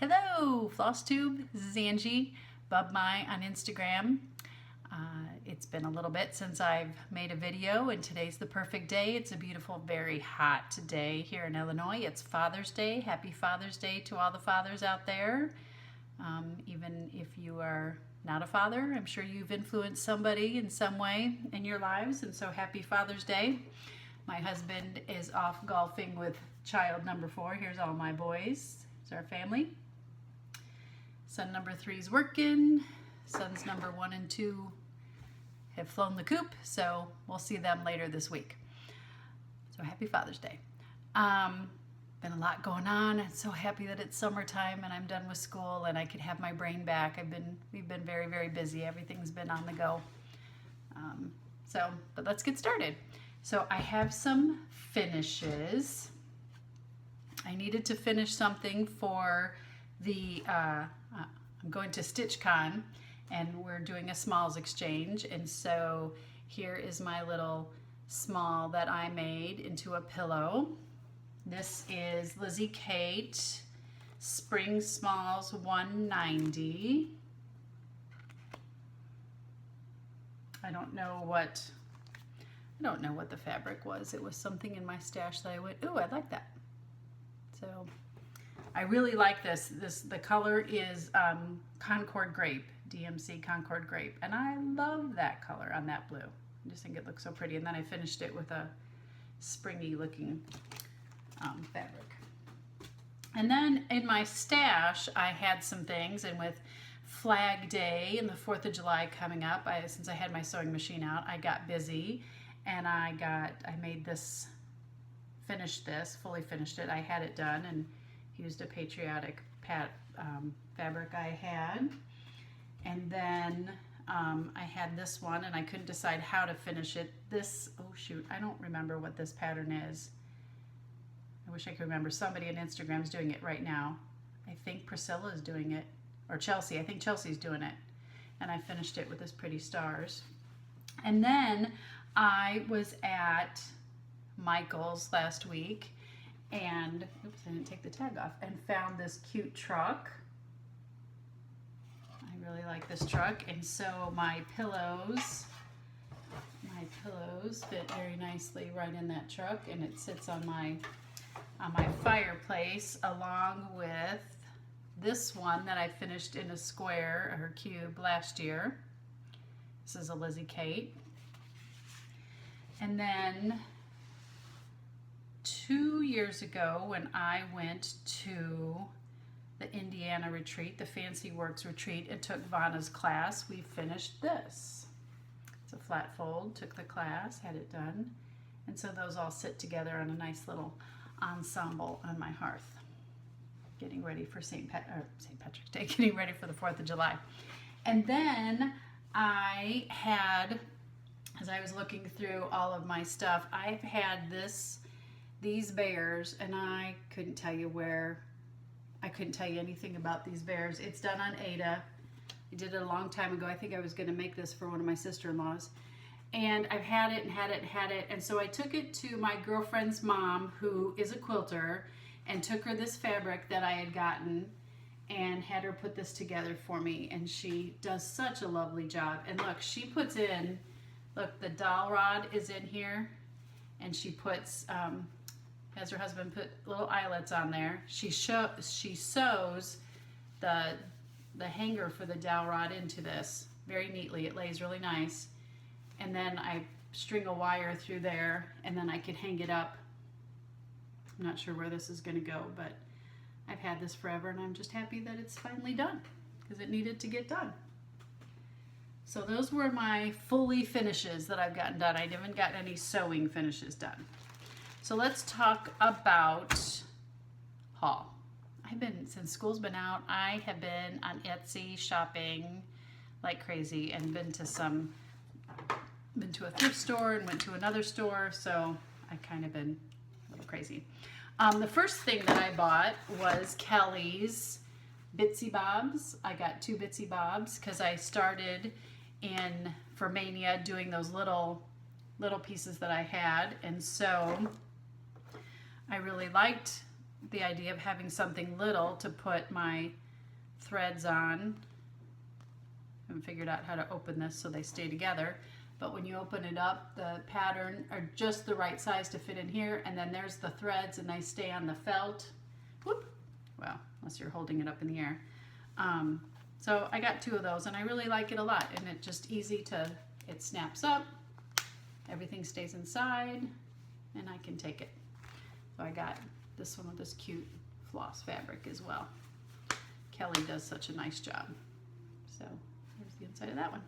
Hello, Flosstube. This is Angie, Bubmie on Instagram. It's been a little bit since I've made a video, and today's the perfect day. It's a beautiful, very hot day here in Illinois. It's Father's Day. Happy Father's Day to all the fathers out there. Even if you are not a father, I'm sure you've influenced somebody in some way in your lives, and so happy Father's Day. My husband is off golfing with child number 4. Here's all my boys. It's our family. Son number 3 is working. Sons number 1 and 2 have flown the coop, so we'll see them later this week. So happy Father's Day. Been a lot going on. I'm so happy that it's summertime and I'm done with school and I can have my brain back. We've been very, very busy. Everything's been on the go. But let's get started. So I have some finishes. I needed to finish something for the, I'm going to StitchCon and we're doing a smalls exchange. And so here is my little small that I made into a pillow. This is Lizzie Kate Spring Smalls 190. I don't know what the fabric was. It was something in my stash that I went, ooh, I like that. So I really like this. The color is Concord Grape, DMC Concord Grape. And I love that color on that blue. I just think it looks so pretty. And then I finished it with a springy looking fabric. And then in my stash, I had some things, and with Flag Day and the 4th of July coming up, since I had my sewing machine out, I got busy and I made this, fully finished it. I had it done and used a patriotic fabric I had. And then I had this one and I couldn't decide how to finish it. This, oh shoot, I don't remember what this pattern is. I wish I could remember. Somebody on Instagram is doing it right now. I think Priscilla is doing it, or Chelsea. I think Chelsea's doing it. And I finished it with this pretty stars. And then I was at Micheals last week and, oops, I didn't take the tag off, and found this cute truck. I really like this truck. And so my pillows fit very nicely right in that truck, and it sits on my fireplace along with this one that I finished in a square or cube last year. This is a Lizzie Kate. And then 2 years ago when I went to the Indiana retreat, the Fancy Works retreat, and took Vonna's class, we finished this. It's a flat fold, took the class, had it done. And so those all sit together on a nice little ensemble on my hearth, getting ready for St. Patrick's Day, getting ready for the 4th of July. And then I had, as I was looking through all of my stuff, I've had these bears, and I couldn't tell you anything about these bears. It's done on Ada. I did it a long time ago. I think I was going to make this for one of my sister-in-laws. And I've had it and had it and had it. And so I took it to my girlfriend's mom, who is a quilter, and took her this fabric that I had gotten and had her put this together for me. And she does such a lovely job. And look, she puts in, look, the dowel rod is in here. And she puts, has her husband put little eyelets on there. She sews the hanger for the dowel rod into this very neatly. It lays really nice. And then I string a wire through there, and then I can hang it up. I'm not sure where this is going to go, but I've had this forever, and I'm just happy that it's finally done because it needed to get done. So those were my fully finishes that I've gotten done. I haven't gotten any sewing finishes done. So let's talk about haul. Since school's been out, I have been on Etsy shopping like crazy and been to a thrift store and went to another store, so I kind of been a little crazy. The first thing that I bought was Kelly's Bitsy Bobs. I got 2 Bitsy Bobs because I started for Mania doing those little pieces that I had, and so I really liked the idea of having something little to put my threads on. I haven't figured out how to open this so they stay together. But when you open it up, the pattern are just the right size to fit in here, and then there's the threads and they stay on the felt. Whoop. Well, unless you're holding it up in the air. So I got 2 of those and I really like it a lot, and it's just easy to, it snaps up, everything stays inside, and I can take it. So I got this one with this cute floss fabric as well. Kelly does such a nice job. So here's the inside of that one.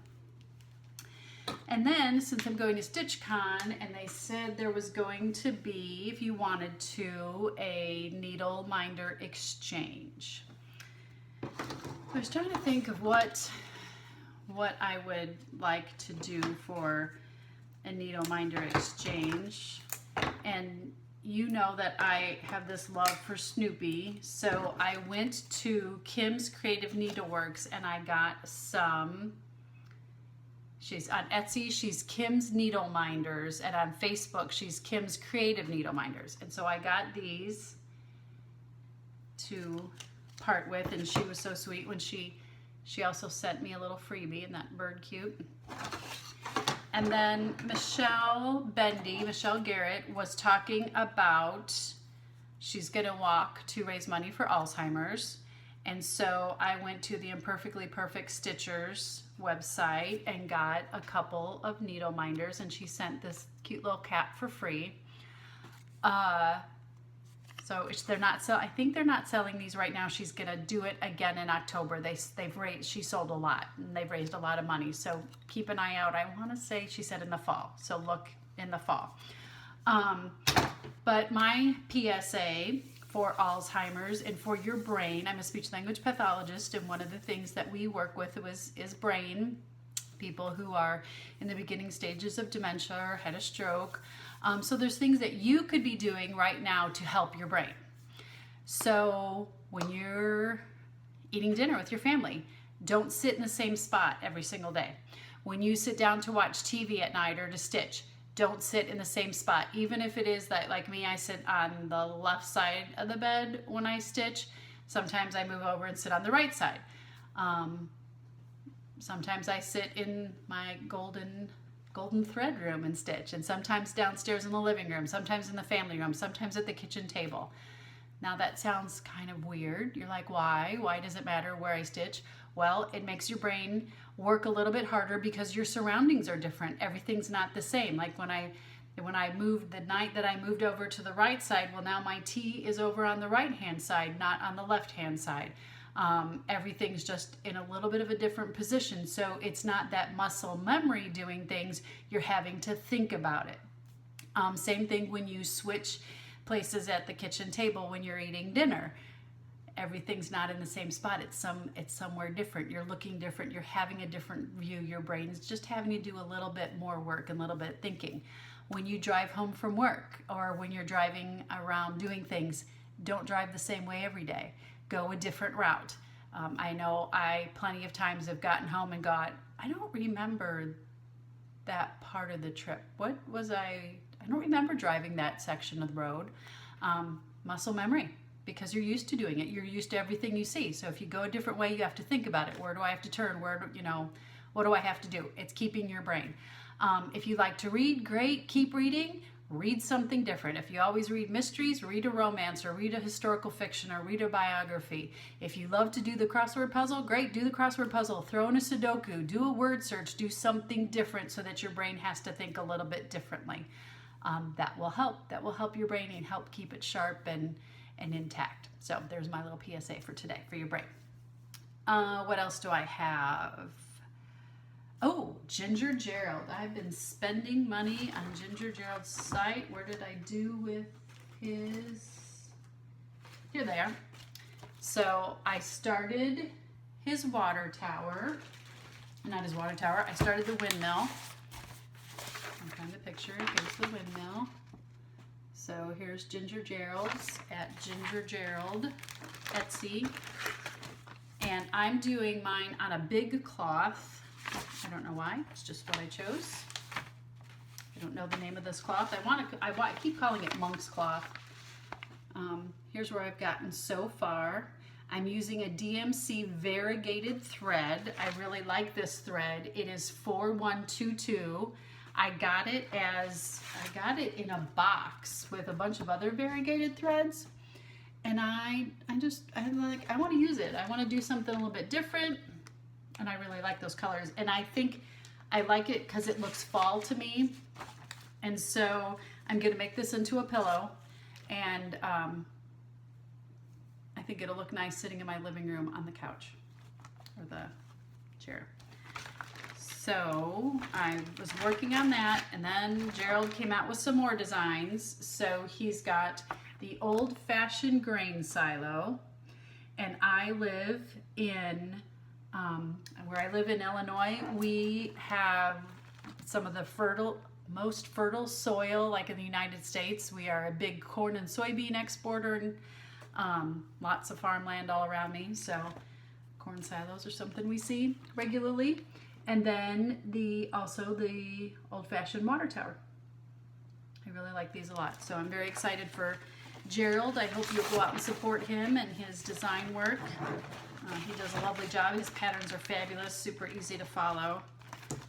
And then, since I'm going to StitchCon, and they said there was going to be, if you wanted to, a needle minder exchange. I was trying to think of what I would like to do for a needle minder exchange. And you know that I have this love for Snoopy, so I went to Kim's Creative Needleworks and I got some. She's on Etsy, she's Kimsneedleminders, and on Facebook, she's Kim's Creative Needleminders. And so I got these to part with, and she was so sweet when she also sent me a little freebie. Isn't that bird cute? And then Michelle Garrett was talking about she's gonna walk to raise money for Alzheimer's. And so I went to the Imperfectly Perfect Stitchers website and got a couple of needle minders, and she sent this cute little cap for free. So they're not I think they're not selling these right now. She's gonna do it again in October. She sold a lot and they've raised a lot of money. So keep an eye out. I want to say she said in the fall. So look in the fall. But my PSA for Alzheimer's and for your brain, I'm a speech language pathologist, and one of the things that we work with is brain, people who are in the beginning stages of dementia or had a stroke. So there's things that you could be doing right now to help your brain. So when you're eating dinner with your family, don't sit in the same spot every single day. When you sit down to watch TV at night or to stitch, don't sit in the same spot. Even if it is that, like me, I sit on the left side of the bed when I stitch. Sometimes I move over and sit on the right side. Sometimes I sit in my golden thread room and stitch, and sometimes downstairs in the living room, sometimes in the family room, sometimes at the kitchen table. Now that sounds kind of weird. You're like, why? Why does it matter where I stitch? Well, it makes your brain work a little bit harder because your surroundings are different. Everything's not the same. Like when I moved, the night that I moved over to the right side, well, now my tea is over on the right-hand side, not on the left-hand side. Everything's just in a little bit of a different position. So it's not that muscle memory doing things, you're having to think about it. Same thing when you switch places at the kitchen table when you're eating dinner. Everything's not in the same spot. It's somewhere different. You're looking different. You're having a different view. Your brain's just having to do a little bit more work and a little bit thinking. When you drive home from work or when you're driving around doing things, don't drive the same way every day. Go a different route. I know I plenty of times have gotten home and got, I don't remember that part of the trip. What was I don't remember driving that section of the road. Muscle memory, because you're used to doing it. You're used to everything you see. So if you go a different way, you have to think about it. Where do I have to turn? What do I have to do? It's keeping your brain. If you like to read, great, keep reading. Read something different. If you always read mysteries, read a romance or read a historical fiction or read a biography. If you love to do the crossword puzzle, great, do the crossword puzzle. Throw in a Sudoku, do a word search, do something different so that your brain has to think a little bit differently. That will help. That will help your brain and help keep it sharp and intact. So there's my little PSA for today for your brain. What else do I have? Oh, Ginger Gerald. I've been spending money on Ginger Gerald's site. Where did I do with his? Here they are. So I started his water tower. Not his water tower. I started the windmill. I'll find the picture. Here's the windmill. So here's Ginger Gerald's at Ginger Gerald Etsy. And I'm doing mine on a big cloth. I don't know why. It's just what I chose. I don't know the name of this cloth. I keep calling it monk's cloth. Here's where I've gotten so far. I'm using a DMC variegated thread. I really like this thread. It is 4122. I got it in a box with a bunch of other variegated threads. And I'm like, I want to use it. I want to do something a little bit different. And I really like those colors. And I think I like it because it looks fall to me. And so I'm going to make this into a pillow. And I think it'll look nice sitting in my living room on the couch or the chair. So I was working on that, and then Gerald came out with some more designs. So he's got the old-fashioned grain silo, and I live in, where I live in Illinois, we have some of the most fertile soil, like in the United States. We are a big corn and soybean exporter, and lots of farmland all around me. So corn silos are something we see regularly. And then also the old-fashioned water tower. I really like these a lot. So I'm very excited for Gerald. I hope you'll go out and support him and his design work. He does a lovely job. His patterns are fabulous, super easy to follow,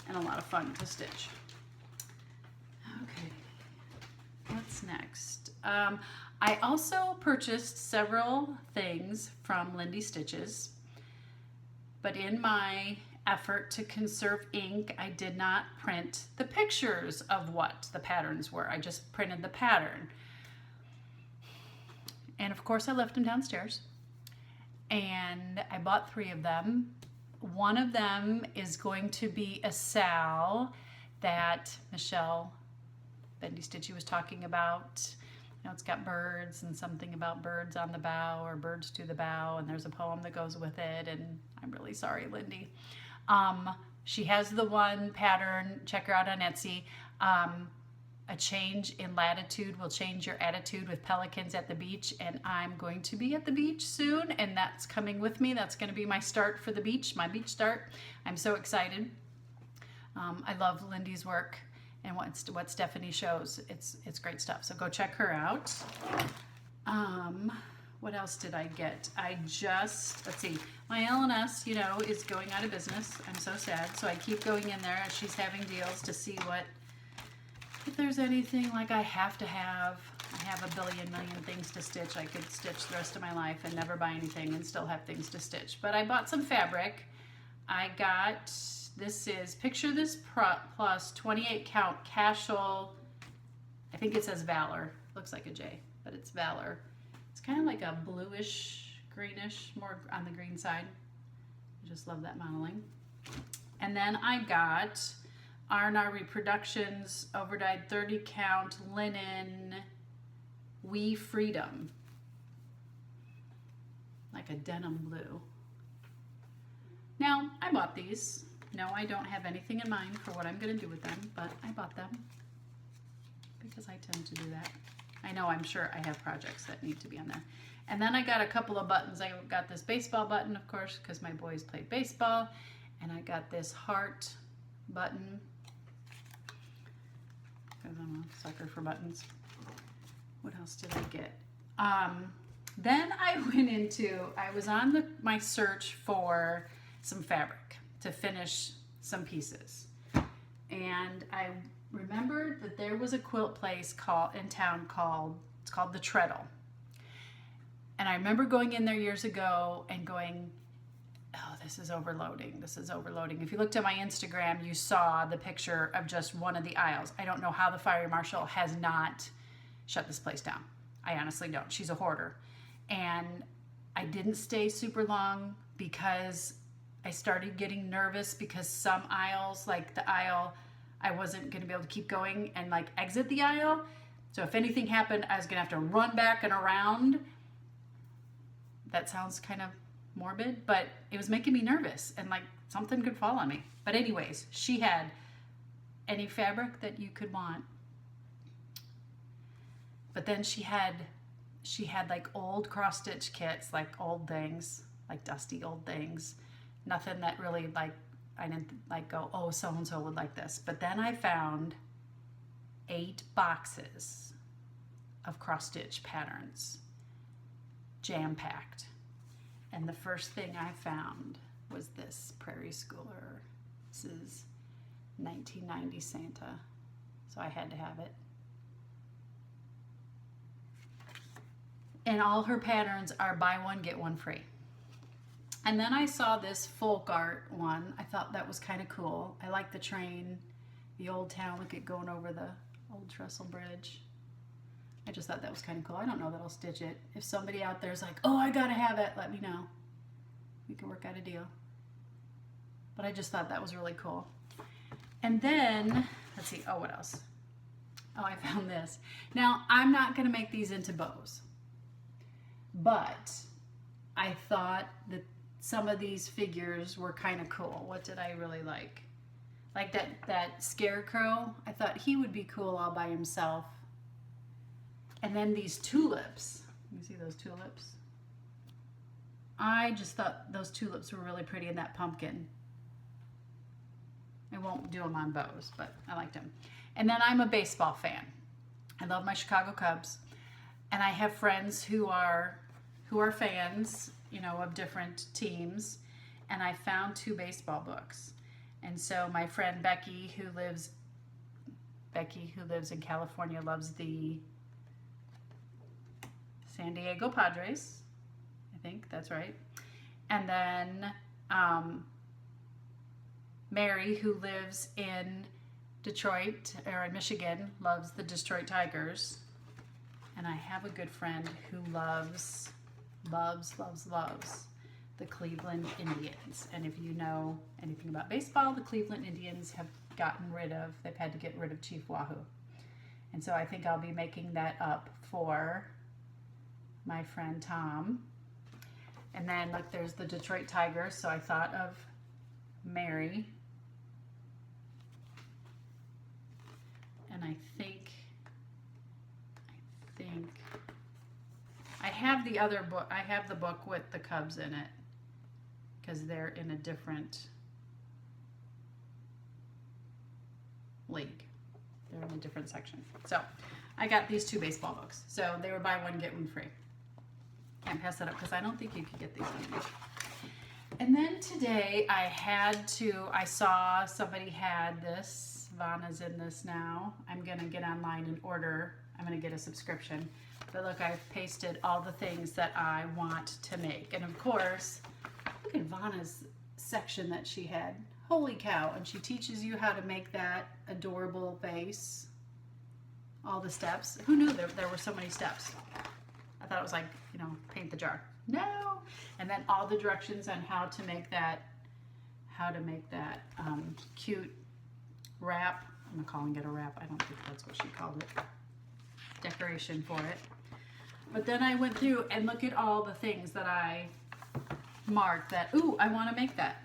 and a lot of fun to stitch. Okay, what's next? I also purchased several things from Lindy Stitches, but in my effort to conserve ink, I did not print the pictures of what the patterns were. I just printed the pattern. And of course I left them downstairs. And I bought 3 of them. One of them is going to be a Sal that Micheals Stitchy was talking about. You know, it's got birds and something about birds on the bough or birds to the bough, and there's a poem that goes with it, and I'm really sorry, Lindy. She has the one pattern, check her out on Etsy. A change in latitude will change your attitude with pelicans at the beach, and I'm going to be at the beach soon, and that's coming with me. That's going to be my start for the beach, my beach start. I'm so excited. I love Lindy's work and what Stephanie shows. It's great stuff, so go check her out. What else did I get? Let's see, my L&S, is going out of business. I'm so sad. So I keep going in there as she's having deals to see if there's anything like I have to have. I have a million things to stitch. I could stitch the rest of my life and never buy anything and still have things to stitch. But I bought some fabric. I got, Picture This Plus 28 count casual. I think it says Valor. Looks like a J, but it's Valor. It's kind of like a bluish, greenish, more on the green side. I just love that modeling. And then I got R&R Reproductions overdyed 30 count linen We Freedom. Like a denim blue. Now, I bought these. No, I don't have anything in mind for what I'm going to do with them, but I bought them because I tend to do that. I know, I'm sure I have projects that need to be on there. And then I got a couple of buttons. I got this baseball button, of course, because my boys played baseball. And I got this heart button, because I'm a sucker for buttons. What else did I get? Then I was on my search for some fabric to finish some pieces. And I remembered that there was a quilt place in town called the Treadle. And I remember going in there years ago and going, oh, this is overloading. This is overloading. If you looked at my Instagram, you saw the picture of just one of the aisles. I don't know how the fire marshal has not shut this place down. I honestly don't. She's a hoarder. And I didn't stay super long because I started getting nervous because some aisles, like the aisle, I wasn't going to be able to keep going and like exit the aisle. So if anything happened, I was going to have to run back and around. That sounds kind of morbid, but it was making me nervous and like something could fall on me. But anyways, she had any fabric that you could want. But then she had like old cross stitch kits, like old things, like dusty old things. Nothing that really like, I didn't like go, oh, so-and-so would like this. But then I found 8 boxes of cross stitch patterns. jam-packed. And the first thing I found was this Prairie Schooler. This is 1990 Santa, so I had to have it. And all her patterns are buy one, get one free. And then I saw this folk art one. I thought that was kind of cool. I like the train, the old town. Look at going over the old trestle bridge. I just thought that was kind of cool. I don't know that I'll stitch it. If somebody out there is like, oh, I gotta have it, let me know. We can work out a deal. But I just thought that was really cool. And then, let's see, oh, what else? Oh, I found this. Now, I'm not gonna make these into bows, but I thought that some of these figures were kind of cool. What did I really like? Like that scarecrow. I thought he would be cool all by himself. And then these tulips. You see those tulips? I just thought those tulips were really pretty, and that pumpkin. I won't do them on bows, but I liked them. And then I'm a baseball fan. I love my Chicago Cubs. And I have friends who are fans, you know, of different teams. And I found 2 baseball books. And so my friend Becky, who lives in California, loves the San Diego Padres. I think that's right. And then Mary, who lives in Detroit, or in Michigan, loves the Detroit Tigers. And I have a good friend who loves the Cleveland Indians. And if you know anything about baseball, the Cleveland Indians have they've had to get rid of Chief Wahoo. And so I think I'll be making that up for my friend Tom. And then look, there's the Detroit Tigers, so I thought of Mary. And I think I have the other book. I have the book with the Cubs in it because they're in a different league. They're in a different section. So I got these 2 baseball books. So they were buy one, get one free. Can't pass that up because I don't think you could get these on. And then today I saw somebody had this. Vonna's in this now. I'm going to get online and order. I'm going to get a subscription. But look, I've pasted all the things that I want to make. And of course, look at Vonna's section that she had. Holy cow. And she teaches you how to make that adorable vase. All the steps. Who knew there were so many steps? I thought it was like, you know, paint the jar. No. And then all the directions on how to make that cute wrap. I'm not calling it a wrap. I don't think that's what she called it. Decoration for it. But then I went through and look at all the things that I marked that, ooh, I want to make that.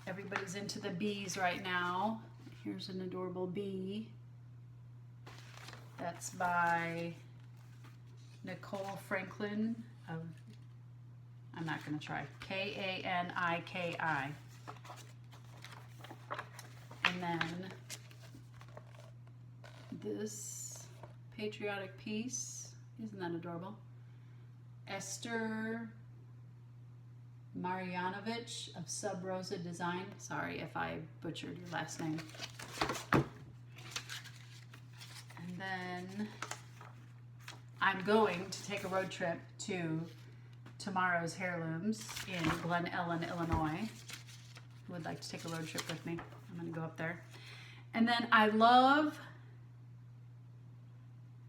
Everybody's into the bees right now. Here's an adorable bee. That's by Nicole Franklin of, I'm not going to try, K-A-N-I-K-I. And then this patriotic piece, isn't that adorable? Esther Marjanovic of Sub Rosa Design. Sorry if I butchered your last name. And then I'm going to take a road trip to Tomorrow's Heirlooms in Glen Ellen, Illinois. Who would like to take a road trip with me? I'm going to go up there. And then I love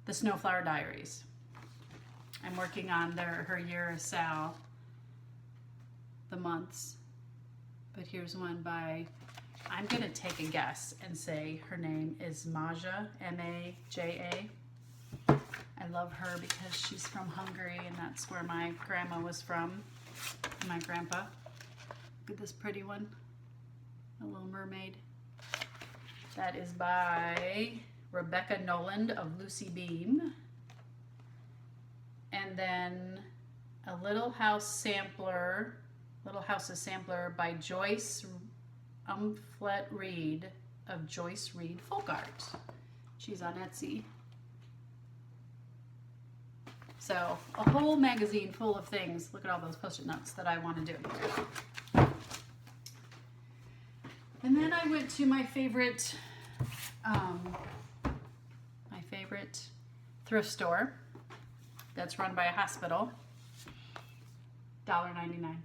the Snowflower Diaries. I'm working on her year of Sal, the months. But here's one by, I'm going to take a guess and say her name is Maja, M-A-J-A. I love her because she's from Hungary, and that's where my grandma was from, and my grandpa. Look at this pretty one, a little mermaid. That is by Rebecca Noland of Lucy Beam. And then a Little House Sampler by Joyce Umflett Reed of Joyce Reed Folk Art. She's on Etsy. So a whole magazine full of things. Look at all those Post-it notes that I want to do. And then I went to my favorite thrift store that's run by a hospital. $1.99.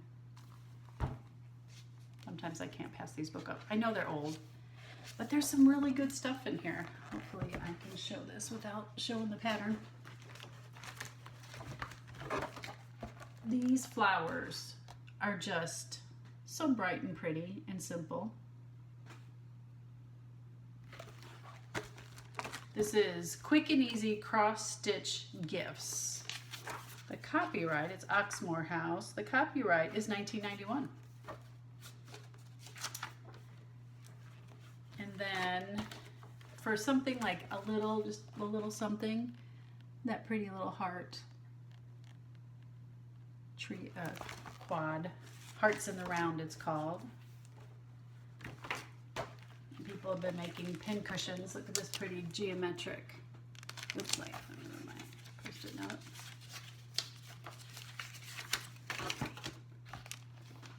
Sometimes I can't pass these books up. I know they're old, but there's some really good stuff in here. Hopefully I can show this without showing the pattern. These flowers are just so bright and pretty and simple. This is Quick and Easy Cross Stitch Gifts. The copyright, it's Oxmoor House. The copyright is 1991. And then for something like just a little something, that pretty little heart tree, quad, Hearts in the Round it's called. People have been making pin cushions. Look at this pretty geometric. Oops, wait, let me move my Post-it note.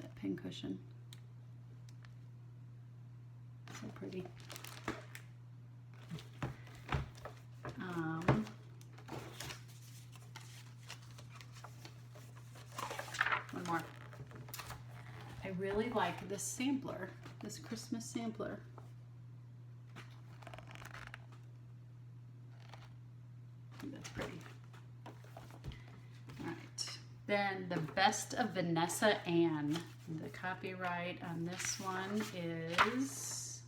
That pin cushion. So pretty. One more. I really like this sampler, this Christmas sampler. That's pretty. All right. Then the Best of Vanessa Ann. The copyright on this one is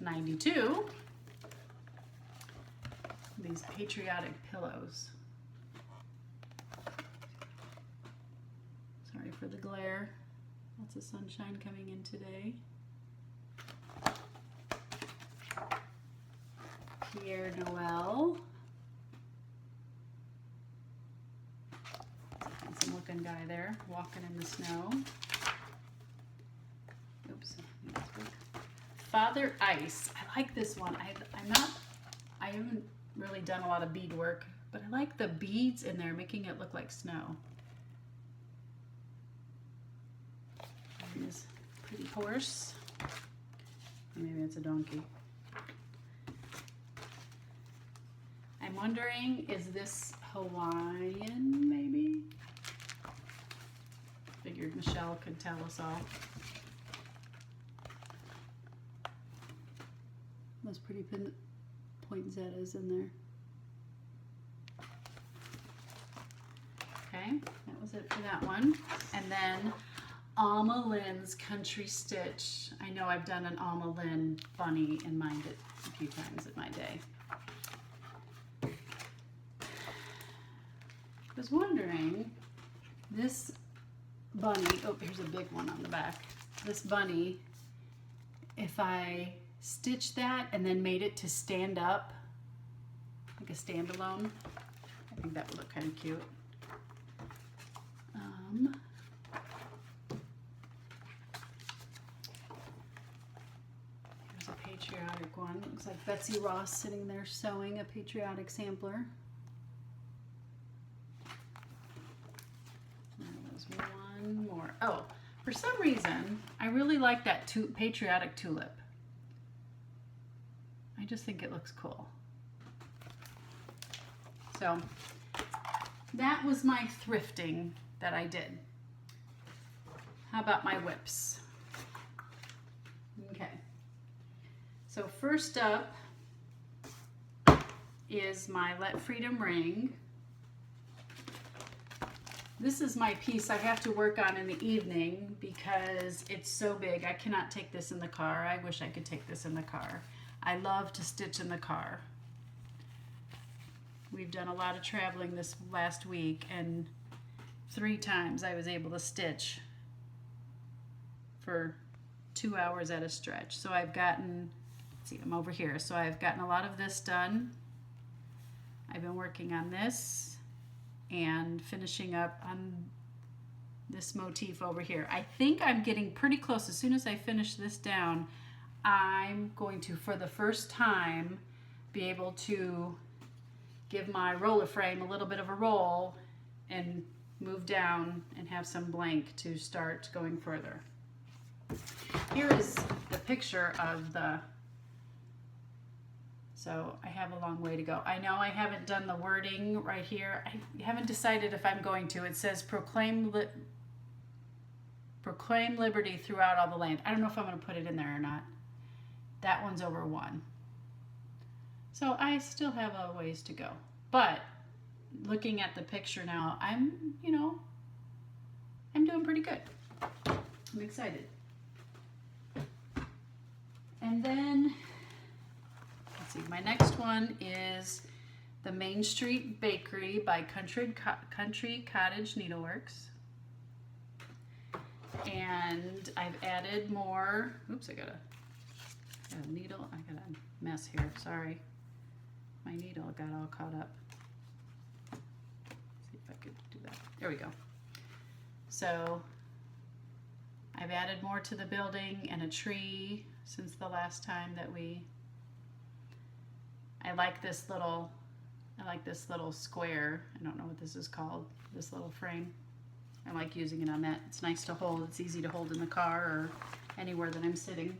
92. These patriotic pillows. Sorry for the glare. Lots of sunshine coming in today. Pierre Noel. Handsome looking guy there, walking in the snow. Oops. Father Ice. I like this one. I haven't really done a lot of bead work, but I like the beads in there, making it look like snow. There's a pretty horse. Maybe it's a donkey. I'm wondering, is this Hawaiian, maybe? Figured Michelle could tell us all. Those pretty poinsettias in there. Okay, that was it for that one. And then Alma Lynn's Country Stitch. I know I've done an Alma Lynn bunny in mine a few times in my day. I was wondering, this bunny, oh, here's a big one on the back. This bunny, if I stitched that and then made it to stand up, like a standalone, I think that would look kind of cute. Here's a patriotic one. Looks like Betsy Ross sitting there sewing a patriotic sampler. One more. Oh, for some reason, I really like that patriotic tulip. I just think it looks cool. So that was my thrifting that I did. How about my whips? Okay. So first up is my Let Freedom Ring. This is my piece I have to work on in the evening because it's so big. I cannot take this in the car. I wish I could take this in the car. I love to stitch in the car. We've done a lot of traveling this last week, and 3 times I was able to stitch for 2 hours at a stretch. So I've gotten, let's see, I'm over here. So I've gotten a lot of this done. I've been working on this and finishing up on this motif over here. I think I'm getting pretty close. As soon as I finish this down, I'm going to, for the first time, be able to give my roller frame a little bit of a roll and move down and have some blank to start going further. Here is the picture of the, so I have a long way to go. I know I haven't done the wording right here. I haven't decided if I'm going to. It says proclaim liberty throughout all the land. I don't know if I'm going to put it in there or not. That one's over 1. So I still have a ways to go. But looking at the picture now, I'm doing pretty good. I'm excited. And then, let's see, my next one is the Main Street Bakery by Country Cottage Needleworks. And I've added more, oops, I got a needle, I got a mess here, sorry. My needle got all caught up. Let's see if I could do that. There we go. So I've added more to the building and a tree since the last time that I like this little square. I don't know what this is called, this little frame. I like using it on that. It's nice to hold. It's easy to hold in the car or anywhere that I'm sitting.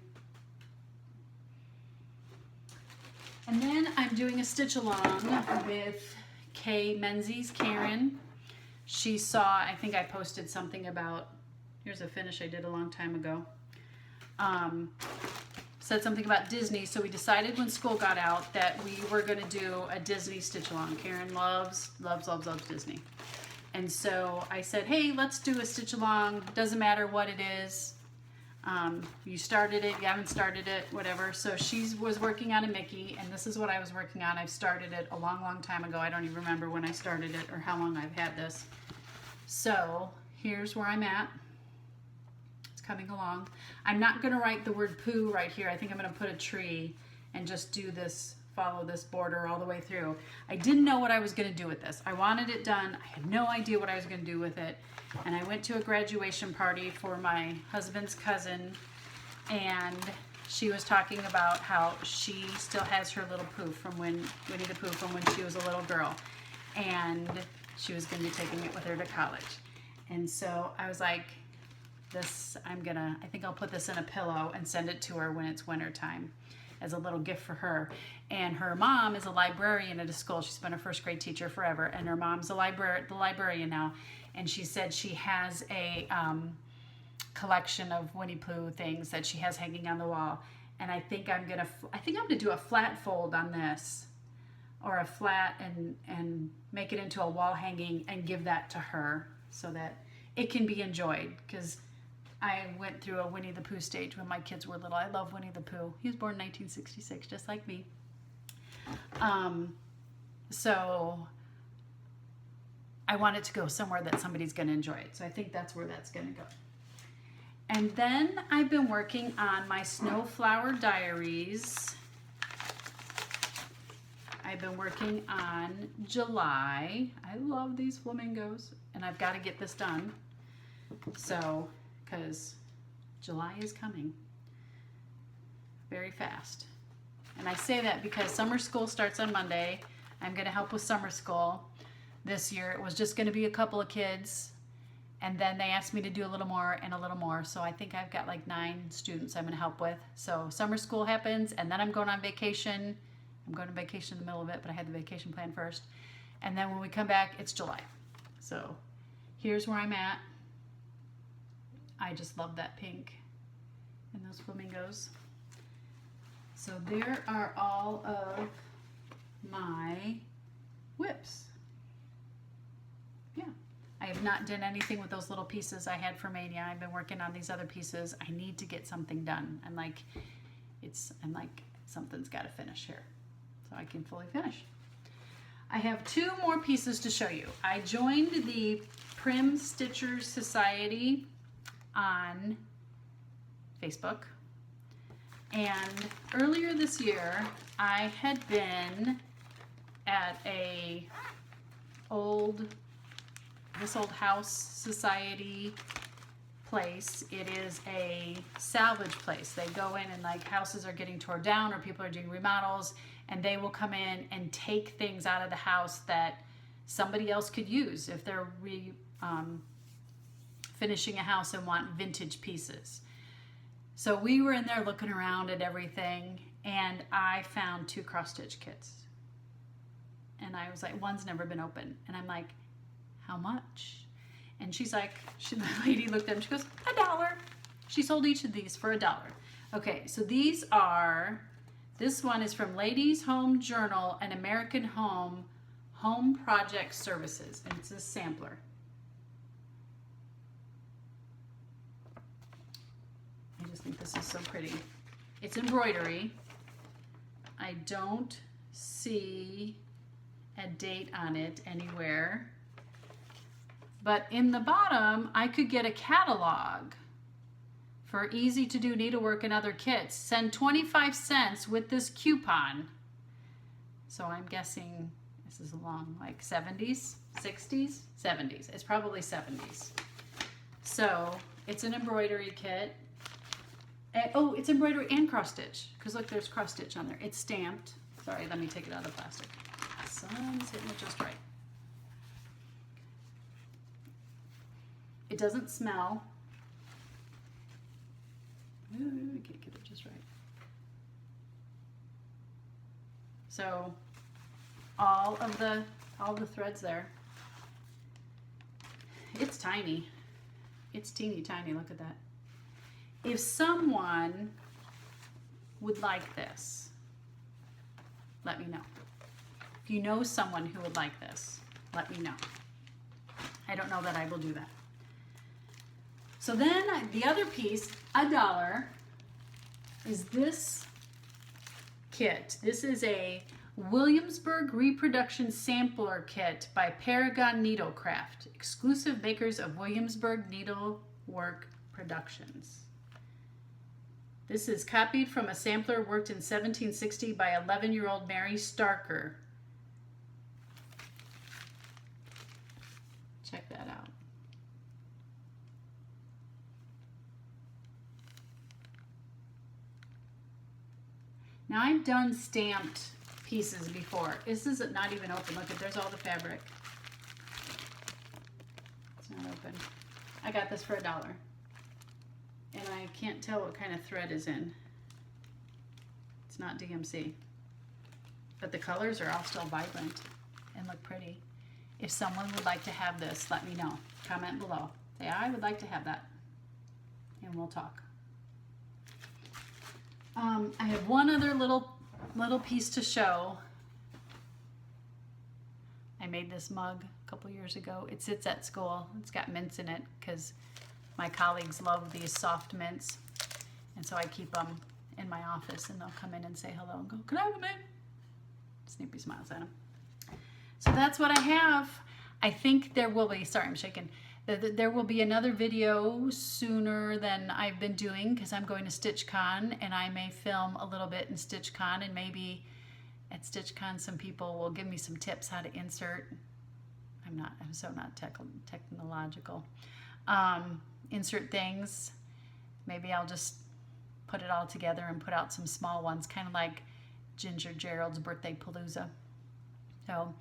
And then I'm doing a stitch along with Karen. She saw, I think I posted something about, here's a finish I did a long time ago. Said something about Disney, so we decided when school got out that we were going to do a Disney stitch along. Karen loves Disney. And so I said, hey, let's do a stitch along. Doesn't matter what it is. You started it, you haven't started it, whatever. So she was working on a Mickey, and this is what I was working on. I've started it a long time ago. I don't even remember when I started it or how long I've had this. So here's where I'm at. It's coming along. I'm not going to write the word poo right here. I think I'm going to put a tree and just do this, follow this border all the way through. I didn't know what I was going to do with this. I wanted it done. I had no idea what I was going to do with it. And I went to a graduation party for my husband's cousin, and she was talking about how she still has her little Pooh from Winnie the Pooh from when she was a little girl, and she was going to be taking it with her to college. And so I was like, I think I'll put this in a pillow and send it to her when it's winter time as a little gift for her. And her mom is a librarian at a school. She's been a first grade teacher forever, and her mom's the librarian now. And she said she has a collection of Winnie Pooh things that she has hanging on the wall. And I think I'm gonna do a flat fold on this, or a flat and make it into a wall hanging and give that to her so that it can be enjoyed. Because I went through a Winnie the Pooh stage when my kids were little. I love Winnie the Pooh. He was born in 1966, just like me. So I want it to go somewhere that somebody's going to enjoy it. So I think that's where that's going to go. And then I've been working on my Snowflower Diaries. I've been working on July. I love these flamingos, and I've got to get this done. So, because July is coming very fast. And I say that because summer school starts on Monday. I'm going to help with summer school. This year it was just going to be a couple of kids, and then they asked me to do a little more and a little more. So I think I've got like 9 students I'm going to help with. So summer school happens, and then I'm going on vacation. I'm going on vacation in the middle of it, but I had the vacation plan first. And then when we come back, it's July. So here's where I'm at. I just love that pink and those flamingos. So there are all of my whips. Yeah, I have not done anything with those little pieces I had for Mania. I've been working on these other pieces. I need to get something done. I'm like, something's got to finish here so I can fully finish. I have 2 more pieces to show you. I joined the Prim Stitchers Society on Facebook, and earlier this year I had been at this old house society place. It is a salvage place. They go in and like houses are getting torn down or people are doing remodels, and they will come in and take things out of the house that somebody else could use if they're finishing a house and want vintage pieces. So we were in there looking around at everything, and I found 2 cross-stitch kits. And I was like, one's never been opened. And I'm like, how much? And she's like, the lady looked at them, she goes, $1. She sold each of these for $1. Okay, so these are, this one is from Ladies Home Journal and American Home Project Services, and it's a sampler. I just think this is so pretty. It's embroidery. I don't see a date on it anywhere. But in the bottom, I could get a catalog for easy to do needlework and other kits. Send 25 cents with this coupon. So I'm guessing this is along like 70s, 60s, 70s. It's probably 70s. So it's an embroidery kit. Oh, it's embroidery and cross stitch. Because look, there's cross stitch on there. It's stamped. Sorry, let me take it out of the plastic. The sun's hitting it just right. It doesn't smell. Ooh, I can't get it just right. So all the threads there. It's tiny. It's teeny tiny. Look at that. If someone would like this, let me know. If you know someone who would like this, let me know. I don't know that I will do that. So then the other piece, $1, is this kit. This is a Williamsburg Reproduction Sampler Kit by Paragon Needlecraft, exclusive makers of Williamsburg Needlework Productions. This is copied from a sampler worked in 1760 by 11-year-old Mary Starker. Check that out. Now I've done stamped pieces before. This is not even open. Look, there's all the fabric. It's not open. I got this for $1. And I can't tell what kind of thread is in. It's not DMC. But the colors are all still vibrant and look pretty. If someone would like to have this, let me know. Comment below. Say, I would like to have that. And we'll talk. I have one other little piece to show. I made this mug a couple years ago. It sits at school. It's got mints in it because my colleagues love these soft mints. And so I keep them in my office, and they'll come in and say hello and go, can I have a mint? Snoopy smiles at them. So that's what I have. I think there will be, sorry, I'm shaking. There will be another video sooner than I've been doing because I'm going to StitchCon, and I may film a little bit in StitchCon, and maybe at StitchCon some people will give me some tips how to insert. I'm so not technological. Insert things. Maybe I'll just put it all together and put out some small ones, kind of like Ginger Gerald's birthday palooza. So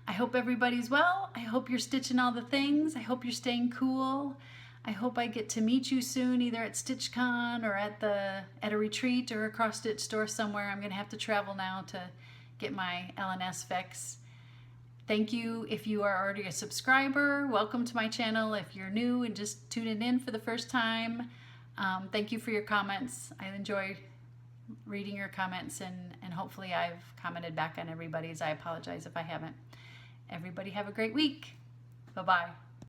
I hope everybody's well. I hope you're stitching all the things. I hope you're staying cool. I hope I get to meet you soon, either at StitchCon or at a retreat or a cross-stitch store somewhere. I'm going to have to travel now to get my LNS fix. Thank you if you are already a subscriber. Welcome to my channel. If you're new and just tuning in for the first time, thank you for your comments. I enjoy reading your comments, and hopefully I've commented back on everybody's. I apologize if I haven't. Everybody have a great week. Bye-bye.